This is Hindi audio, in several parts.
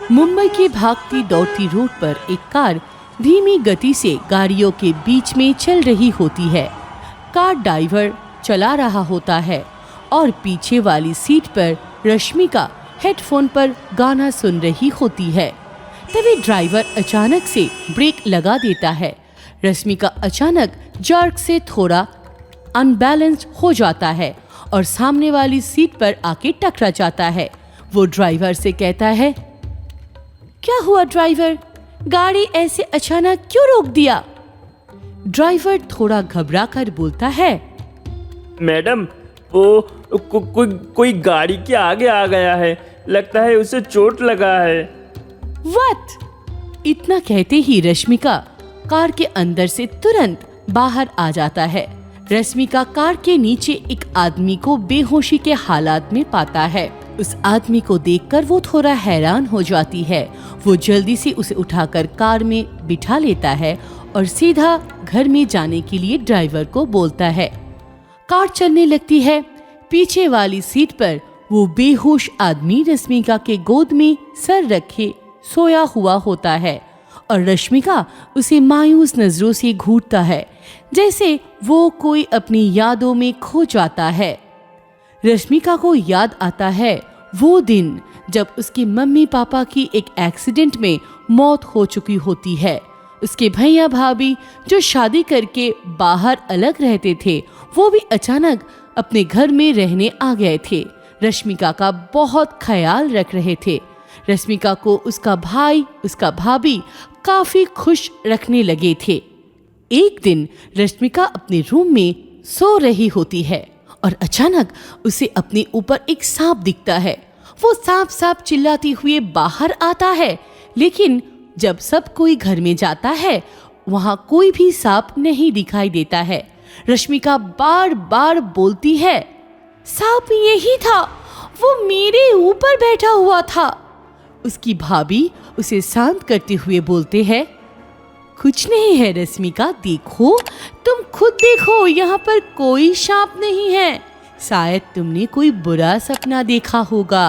मुंबई की भागती दौड़ती रोड पर एक कार धीमी गति से गाड़ियों के बीच में चल रही होती है। कार ड्राइवर चला रहा होता है और पीछे वाली सीट पर रश्मिका हेडफोन पर गाना सुन रही होती है। तभी ड्राइवर अचानक से ब्रेक लगा देता है। रश्मिका अचानक जर्क से थोड़ा अनबैलेंस्ड हो जाता है और सामने वाली सीट पर आके टकरा जाता है। वो ड्राइवर से कहता है, क्या हुआ ड्राइवर, गाड़ी ऐसे अचानक क्यों रोक दिया? ड्राइवर थोड़ा घबरा कर बोलता है, मैडम वो कोई गाड़ी के आगे आ गया है, लगता है उसे चोट लगा है। व्हाट? इतना कहते ही रश्मिका कार के अंदर से तुरंत बाहर आ जाता है। रश्मिका कार के नीचे एक आदमी को बेहोशी के हालात में पाता है। उस आदमी को देखकर वो थोड़ा हैरान हो जाती है। वो जल्दी से उसे उठाकर कार में बिठा लेता है और सीधा घर में जाने के लिए ड्राइवर को बोलता है। कार चलने लगती है। पीछे वाली सीट पर वो बेहोश आदमी रश्मिका के गोद में सर रखे सोया हुआ होता है और रश्मिका उसे मायूस नजरों से घूरता है, जैसे वो कोई अपनी यादों में खो जाता है। रश्मिका को याद आता है वो दिन जब उसके मम्मी पापा की एक एक्सीडेंट में मौत हो चुकी होती है। उसके भैया भाभी जो शादी करके बाहर अलग रहते थे, वो भी अचानक अपने घर में रहने आ गए थे। रश्मिका का बहुत ख्याल रख रहे थे। रश्मिका को उसका भाई, उसका भाभी काफी खुश रखने लगे थे। एक दिन रश्मिका अपने रूम में सो रही होती है और अचानक उसे अपने ऊपर एक सांप दिखता है। वो सांप सांप चिल्लाती हुए बाहर आता है, लेकिन जब सब कोई घर में जाता है वहां कोई भी सांप नहीं दिखाई देता है। रश्मिका बार बार बोलती है, सांप यही था, वो मेरे ऊपर बैठा हुआ था। उसकी भाभी उसे शांत करते हुए बोलते हैं, कुछ नहीं है रश्मिका, देखो, तुम खुद देखो, यहाँ पर कोई सांप नहीं है, शायद तुमने कोई बुरा सपना देखा होगा।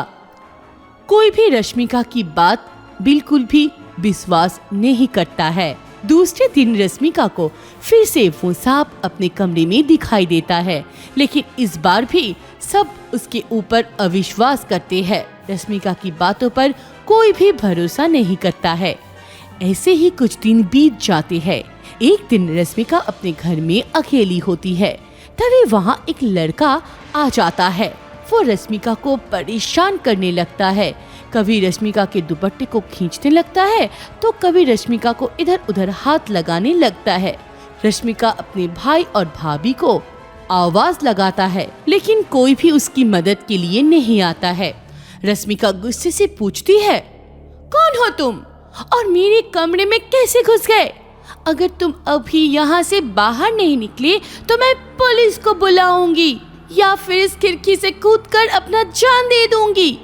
कोई भी रश्मिका की बात बिल्कुल भी विश्वास नहीं करता है। दूसरे दिन रश्मिका को फिर से वो सांप अपने कमरे में दिखाई देता है, लेकिन इस बार भी सब उसके ऊपर अविश्वास करते हैं। रश्मिका की बातों पर कोई भी भरोसा नहीं करता है। ऐसे ही कुछ दिन बीत जाते हैं। एक दिन रश्मिका अपने घर में अकेली होती है। तभी वहाँ एक लड़का आ जाता है। वो रश्मिका को परेशान करने लगता है। कभी रश्मिका के दुपट्टे को खींचने लगता है तो कभी रश्मिका को इधर उधर हाथ लगाने लगता है। रश्मिका अपने भाई और भाभी को आवाज लगाता है, लेकिन कोई भी उसकी मदद के लिए नहीं आता है। रश्मिका गुस्से से पूछती है, कौन हो तुम और मेरे कमरे में कैसे घुस गए? अगर तुम अभी यहाँ से बाहर नहीं निकले तो मैं पुलिस को बुलाऊंगी या फिर इस खिड़की से कूदकर अपना जान दे दूंगी।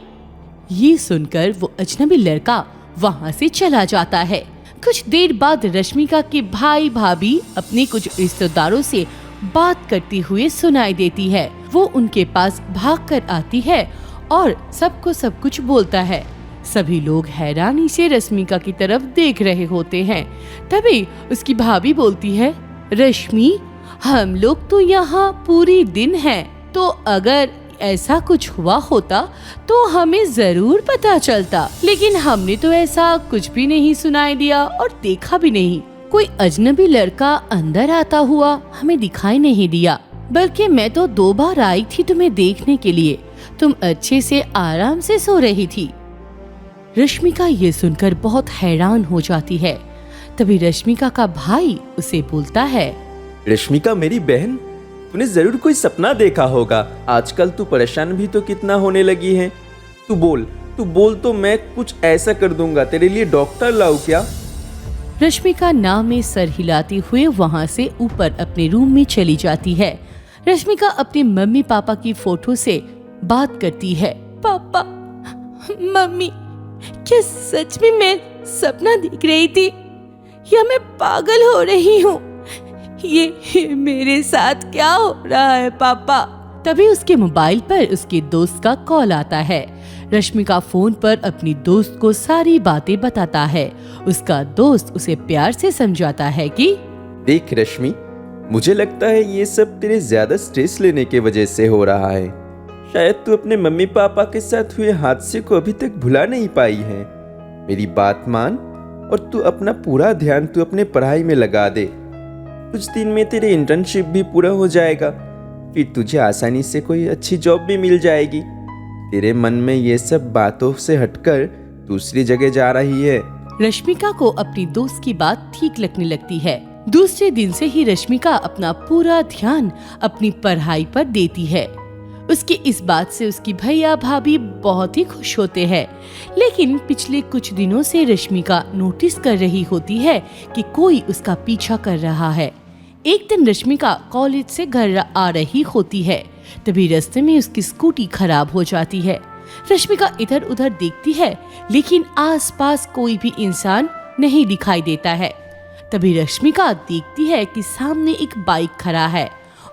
ये सुनकर वो अजनबी लड़का वहाँ से चला जाता है। कुछ देर बाद रश्मिका के भाई भाभी अपने कुछ रिश्तेदारों से बात करती हुए सुनाई देती है। वो उनके पास भागकर आती है और सबको सब कुछ बोलता है। सभी लोग हैरानी से रश्मिका की तरफ देख रहे होते हैं। तभी उसकी भाभी बोलती है, रश्मि, हम लोग तो यहाँ पूरी दिन हैं, तो अगर ऐसा कुछ हुआ होता तो हमें जरूर पता चलता, लेकिन हमने तो ऐसा कुछ भी नहीं सुनाई दिया और देखा भी नहीं। कोई अजनबी लड़का अंदर आता हुआ हमें दिखाई नहीं दिया, बल्कि मैं तो 2 बार आई थी तुम्हें देखने के लिए। तुम अच्छे से आराम से सो रही थी। रश्मिका ये सुनकर बहुत हैरान हो जाती है। तभी रश्मिका का भाई उसे बोलता है, रश्मिका मेरी बहन, तूने जरूर कोई सपना देखा होगा। आजकल तू परेशान भी तो कितना होने लगी है। तू बोल तो मैं कुछ ऐसा कर दूंगा, तेरे लिए डॉक्टर लाऊं क्या? रश्मिका नाव में सर हिलाती हुए वहाँ से ऊपर अपने रूम में चली जाती है। रश्मिका अपने मम्मी पापा की फोटो से बात करती है। पापा, मम्मी, क्या सच में मैं सपना देख रही थी या मैं पागल हो रही हूँ? ये मेरे साथ क्या हो रहा है पापा? तभी उसके मोबाइल पर उसके दोस्त का कॉल आता है। रश्मिका फोन पर अपनी दोस्त को सारी बातें बताता है। उसका दोस्त उसे प्यार से समझाता है कि देख रश्मि, मुझे लगता है ये सब तेरे ज्यादा स्ट्रेस लेने के वजह से हो रहा है। शायद तू अपने मम्मी पापा के साथ हुए हादसे को अभी तक भुला नहीं पाई है। मेरी बात मान और तू अपना पूरा ध्यान तू अपने पढ़ाई में लगा दे। कुछ दिन में तेरे इंटर्नशिप भी पूरा हो जाएगा, फिर तुझे आसानी से कोई अच्छी जॉब भी मिल जाएगी। तेरे मन में ये सब बातों से हटकर दूसरी जगह जा रही है। रश्मिका को अपनी दोस्त की बात ठीक लगने लगती है। दूसरे दिन से ही रश्मिका अपना पूरा ध्यान अपनी पढ़ाई पर देती है। उसकी इस बात से उसकी भैया भाभी बहुत ही खुश होते हैं। लेकिन पिछले कुछ दिनों से रश्मिका नोटिस कर रही होती है कि कोई उसका पीछा कर रहा है। एक दिन रश्मिका कॉलेज से घर आ रही होती है, तभी रास्ते में उसकी स्कूटी खराब हो जाती है। रश्मिका इधर उधर देखती है, लेकिन आसपास कोई भी इंसान नहीं दिखाई देता है। तभी रश्मिका देखती है कि सामने एक बाइक खड़ा है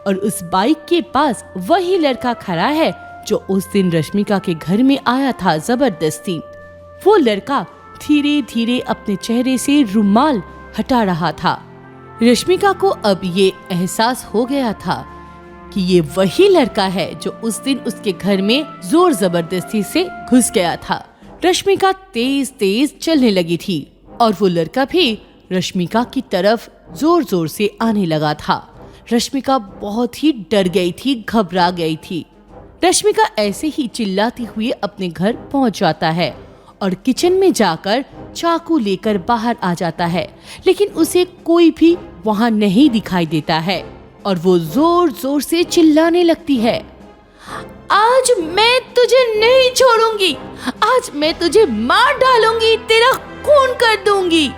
और उस बाइक के पास वही लड़का खड़ा है जो उस दिन रश्मिका के घर में आया था जबरदस्ती। वो लड़का धीरे धीरे अपने चेहरे से रुमाल हटा रहा था। रश्मिका को अब ये एहसास हो गया था कि ये वही लड़का है जो उस दिन उसके घर में जोर जबरदस्ती से घुस गया था। रश्मिका तेज तेज चलने लगी थी और वो लड़का भी रश्मिका की तरफ जोर जोर से आने लगा था। रश्मिका बहुत ही डर गई थी, घबरा गई थी। रश्मिका ऐसे ही चिल्लाती हुई अपने घर पहुंच जाता है और किचन में जाकर चाकू लेकर बाहर आ जाता है, लेकिन उसे कोई भी वहां नहीं दिखाई देता है और वो जोर जोर से चिल्लाने लगती है, आज मैं तुझे नहीं छोड़ूंगी, आज मैं तुझे मार डालूंगी, तेरा खून कर दूंगी।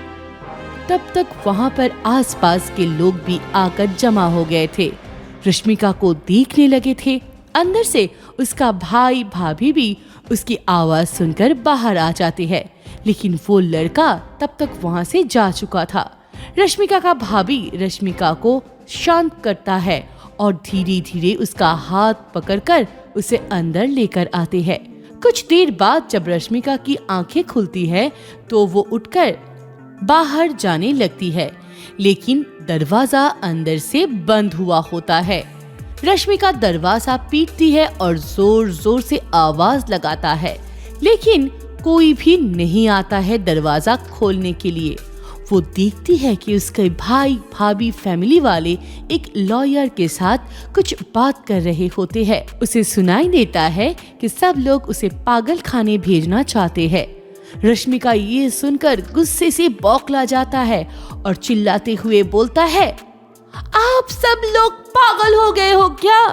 तब तक वहां पर आसपास के लोग भी आकर जमा हो गए थे। रश्मिका को देखने लगे थे। अंदर से उसका भाई भाभी भी उसकी आवाज सुनकर बाहर आ जाते हैं, लेकिन वो लड़का तब तक वहां से जा चुका था। रश्मिका का भाभी रश्मिका को शांत करता है और धीरे धीरे उसका हाथ पकड़कर उसे अंदर लेकर आते हैं। कुछ देर बाद जब रश्मिका की आंखें खुलती है तो वो उठकर बाहर जाने लगती है, लेकिन दरवाजा अंदर से बंद हुआ होता है। रश्मिका दरवाजा पीटती है और जोर जोर से आवाज लगाता है, लेकिन कोई भी नहीं आता है दरवाजा खोलने के लिए। वो देखती है कि उसके भाई भाभी फैमिली वाले एक लॉयर के साथ कुछ बात कर रहे होते हैं। उसे सुनाई देता है कि सब लोग उसे पागल खाने भेजना चाहते हैं। रश्मिका ये सुनकर गुस्से से बौखला जाता है और चिल्लाते हुए बोलता है, आप सब लोग पागल हो गए हो क्या?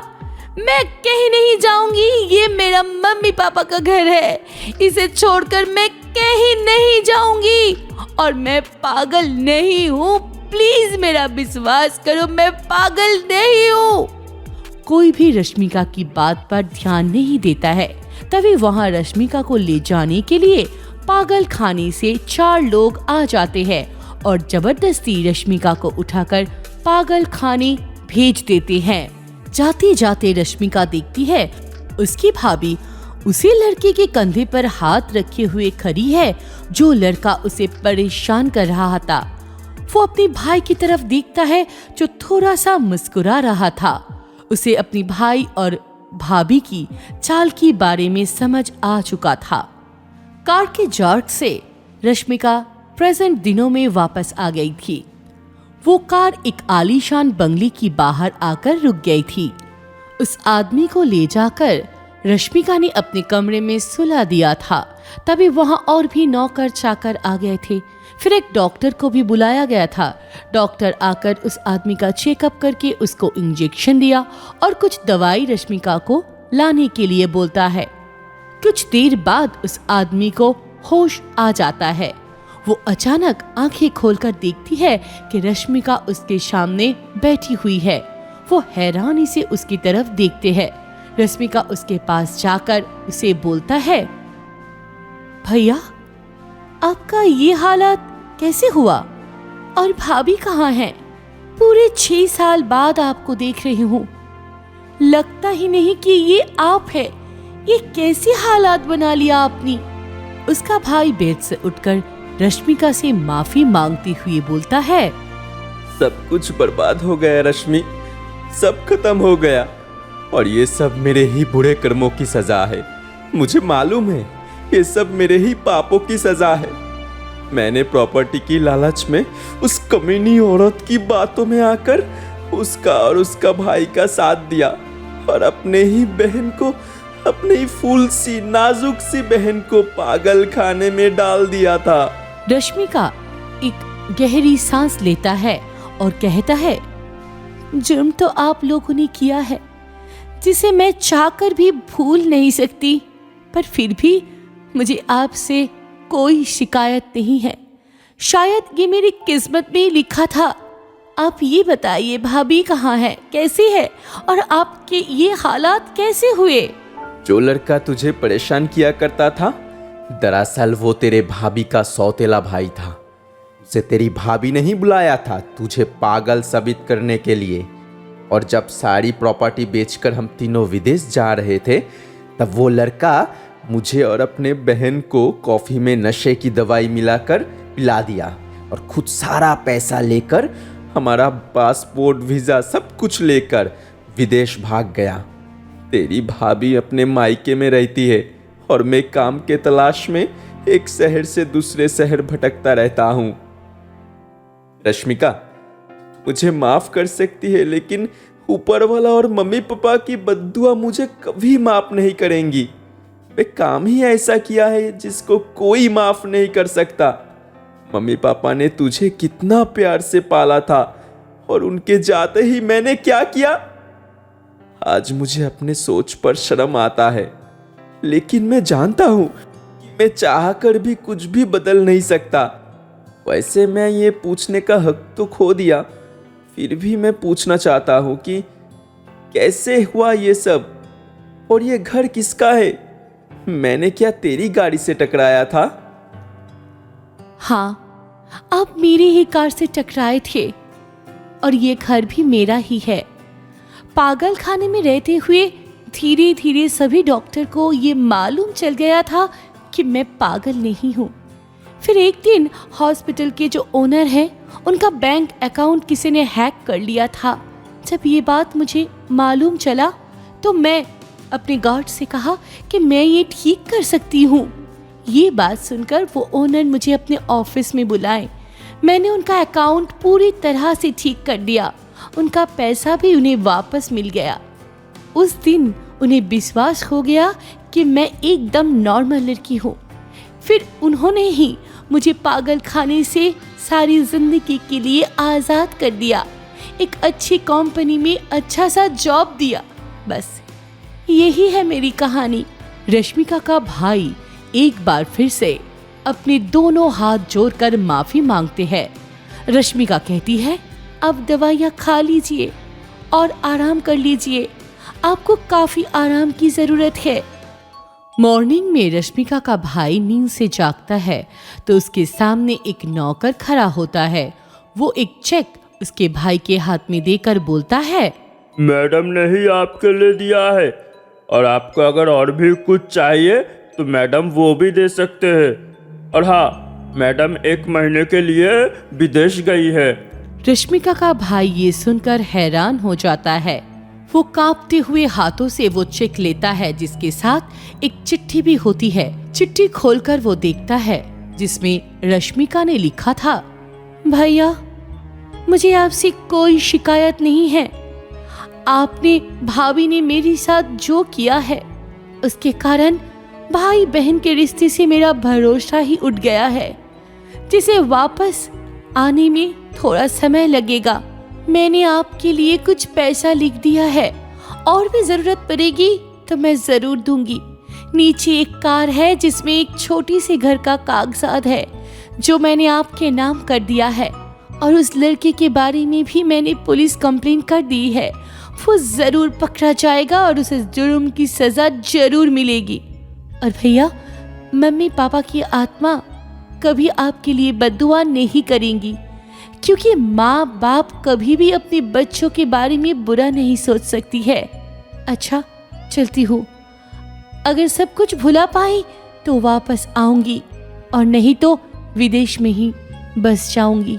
मैं कहीं नहीं जाऊंगी, ये मेरा मम्मी पापा का घर है, इसे छोड़कर मैं कहीं नहीं जाऊंगी और मैं पागल नहीं हूँ, प्लीज मेरा विश्वास करो, मैं पागल नहीं हूँ। कोई भी रश्मिका की बात पर ध्यान नहीं देता है। तभी वहाँ रश्मिका को ले जाने के लिए पागल खाने से 4 लोग आ जाते हैं और जबरदस्ती रश्मिका को उठाकर पागल खाने भेज देते हैं। जाते जाते रश्मिका देखती है उसकी भाभी उसी लड़के के कंधे पर हाथ रखे हुए खड़ी है जो लड़का उसे परेशान कर रहा था। वो अपने भाई की तरफ देखता है जो थोड़ा सा मुस्कुरा रहा था। उसे अपनी भाई और भाभी की चाल के बारे में समझ आ चुका था। कार के जॉर्क से रश्मिका प्रेजेंट दिनों में वापस आ गई थी। वो कार एक आलीशान बंगले की बाहर आकर रुक गई थी। उस आदमी को ले जाकर रश्मिका ने अपने कमरे में सुला दिया था। तभी वहां और भी नौकर चाकर आ गए थे। फिर एक डॉक्टर को भी बुलाया गया था। डॉक्टर आकर उस आदमी का चेकअप करके उसको इंजेक्शन दिया और कुछ दवाई रश्मिका को लाने के लिए बोलता है। कुछ देर बाद उस आदमी को होश आ जाता है। वो अचानक आंखें खोलकर देखती है कि रश्मिका उसके सामने बैठी हुई है। वो हैरानी से उसकी तरफ देखते हैं। रश्मिका उसके पास जाकर उसे बोलता है, भैया आपका ये हालत कैसे हुआ और भाभी कहाँ हैं? पूरे 6 साल बाद आपको देख रही हूँ। लगता ही नहीं कि ये आप है। ये कैसी हालात बना लिया आपने? उसका भाई बेड से उठकर रश्मिका से माफी मांगते हुए बोलता है, सब कुछ बर्बाद हो गया रश्मि, सब खत्म हो गया और ये सब मेरे ही बुरे कर्मों की सजा है। मुझे मालूम है ये सब मेरे ही पापों की सजा है। मैंने प्रॉपर्टी की लालच में उस कमीनी औरत की बातों में आकर उसका और उसका भाई का साथ दिया और अपने ही बहन को, अपने ही फूल सी नाजुक सी बहन को पागल खाने में डाल दिया था। रश्मिका एक गहरी सांस लेता है और कहता है, जुर्म तो आप लोगों ने किया है जिसे मैं चाहकर भी भूल नहीं सकती, पर फिर भी मुझे आपसे कोई शिकायत नहीं है। शायद ये मेरी किस्मत में लिखा था। आप ये बताइए भाभी कहाँ है, कैसी है और आपके ये हालात कैसे हुए? जो लड़का तुझे परेशान किया करता था, दरअसल वो तेरे भाभी का सौतेला भाई था। उसे तेरी भाभी ने ही बुलाया था तुझे पागल साबित करने के लिए। और जब सारी प्रॉपर्टी बेचकर हम तीनों विदेश जा रहे थे, तब वो लड़का मुझे और अपने बहन को कॉफी में नशे की दवाई मिलाकर पिला दिया और खुद सारा पैसा लेकर, हमारा पासपोर्ट वीज़ा सब कुछ लेकर विदेश भाग गया। तेरी भाभी अपने मायके में रहती है और मैं काम के तलाश में एक शहर से दूसरे शहर भटकता रहता हूँ। रश्मिका, मुझे माफ कर सकती है, लेकिन ऊपर वाला और मम्मी पापा की बद्दुआ मुझे कभी माफ नहीं करेंगी। वे काम ही ऐसा किया है जिसको कोई माफ नहीं कर सकता। मम्मी पापा ने तुझे कितना प्यार से पाला था और उनके जाते ही मैंने क्या किया? आज मुझे अपने सोच पर शर्म आता है, लेकिन मैं जानता हूं कि मैं चाहकर भी कुछ भी बदल नहीं सकता। वैसे मैं ये पूछने का हक तो खो दिया, फिर भी मैं पूछना चाहता हूं कि कैसे हुआ ये सब और ये घर किसका है? मैंने क्या तेरी गाड़ी से टकराया था? हाँ, आप मेरी ही कार से टकराए थे और ये घर भी मेरा ही है। पागल खाने में रहते हुए धीरे धीरे सभी डॉक्टर को ये मालूम चल गया था कि मैं पागल नहीं हूँ। फिर एक दिन हॉस्पिटल के जो ओनर हैं, उनका बैंक अकाउंट किसी ने हैक कर लिया था। जब ये बात मुझे मालूम चला तो मैं अपने गार्ड से कहा कि मैं ये ठीक कर सकती हूँ। ये बात सुनकर वो ओनर मुझे अपने ऑफिस में बुलाए। मैंने उनका अकाउंट पूरी तरह से ठीक कर दिया। उनका पैसा भी उन्हें वापस मिल गया। उस दिन उन्हें विश्वास हो गया कि मैं एकदम नॉर्मल लड़की हूँ। फिर उन्होंने ही मुझे पागल खाने से सारी जिंदगी के लिए आज़ाद कर दिया। एक अच्छी कंपनी में अच्छा सा जॉब दिया। बस यही है मेरी कहानी। रश्मिका का भाई एक बार फिर से अपने दोनों हाथ जोड़कर माफी मांगते हैं। रश्मिका कहती है, अब दवाइयाँ खा लीजिए और आराम कर लीजिए, आपको काफी आराम की जरूरत है। मॉर्निंग में रश्मिका का भाई नींद से जागता है तो उसके सामने एक नौकर खड़ा होता है। वो एक चेक उसके भाई के हाथ में देकर बोलता है, मैडम ने ही आपके लिए दिया है और आपको अगर और भी कुछ चाहिए तो मैडम वो भी दे सकते हैं। और हाँ, मैडम 1 महीने के लिए विदेश गई है। रश्मिका का भाई ये सुनकर हैरान हो जाता है। वो कांपते हुए हाथों से वो चेक लेता है जिसके साथ एक चिट्ठी भी होती है। चिट्ठी खोलकर वो देखता है जिसमें रश्मिका ने लिखा था, भैया मुझे आपसे कोई शिकायत नहीं है। आपने भाभी ने मेरे साथ जो किया है उसके कारण भाई बहन के रिश्ते से मेरा भरोसा ही उठ गया है, जिसे वापस आने में थोड़ा समय लगेगा। मैंने आपके लिए कुछ पैसा लिख दिया है, और भी जरूरत पड़ेगी तो मैं जरूर दूंगी। नीचे एक कार है जिसमें एक छोटी सी घर का कागजात है जो मैंने आपके नाम कर दिया है, और उस लड़के के बारे में भी मैंने पुलिस कंप्लेंट कर दी है। वो जरूर पकड़ा जाएगा और उसे जुर्म की सजा जरूर मिलेगी। और भैया, मम्मी पापा की आत्मा कभी आपके लिए बद्दुआ नहीं करेंगी, क्योंकि माँ बाप कभी भी अपने बच्चों के बारे में बुरा नहीं सोच सकती है। अच्छा, चलती हूँ। अगर सब कुछ भुला पाई तो वापस आऊंगी और नहीं तो विदेश में ही बस जाऊंगी।